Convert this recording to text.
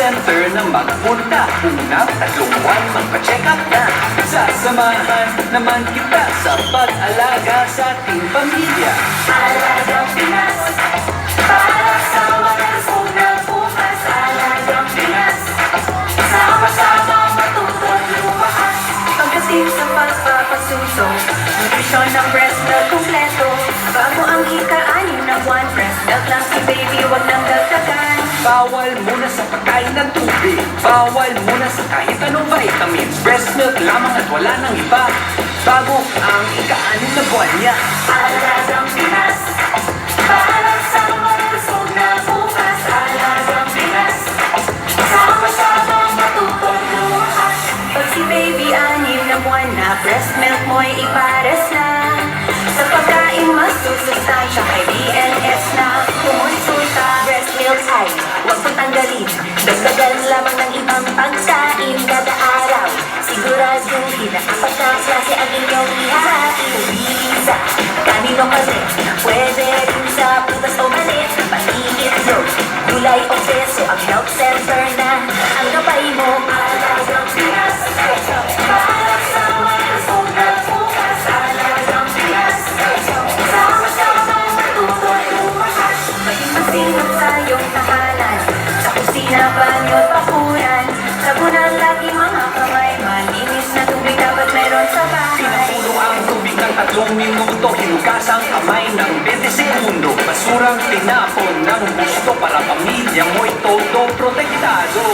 center na magpunta. Unang 3 buwan magpa-check up na. Sasamahan naman kita sa pag-alaga sa ating pamilya. Alagang Pinas, para sa malusog na bukas. Alagang Pinas, sama-sama matutong lumakas. Pagdating sa pagpapasuso, nutrisyon ng breast milk kumpleto. Bago ang ika-6 na buwan, breast milk lang si baby, wag nang dagdagan. Bawal muna sa pagkain ng tubig. Bawal muna sa kahit anong vitamins. Breast milk lamang at wala nang iba. Bago ang ika-6 na buwan niya. Alagang Pinas, para sa malusog na bukas. Alagang Pinas, sama-sama matutong lumakas. Pag si baby 6 na buwan na, breast milk mo'y ipares na. Sa pagkain mas susustansya, kay BNS na kumonsulta. Breast milk ay huwag patanggalin, dagdagan lamang ng ibang pagkain kada araw. Siguraduhin na 4 na klase ang inyong ihahain. Pumili sa kanino kasi, pwede rin sa prutas o mani. Paninit yun, gulay o keso, ang health center na ang gabay mo. Alagang Pinas, para sa malusog na bukas. Alagang Pinas, sama-sama matutong lumakas. Maging masinop sa iyong tahanan, sa kusina, banyo at bakuran. Sabunan lagi mga kamay, malinis na tubig dapat meron sa bahay. Pinapuno ang tubig ng 3 minuto. Hinugas ang kamay ng 20 segundo. Basurang tinapon ng gusto para pamilya mo'y todo protektado.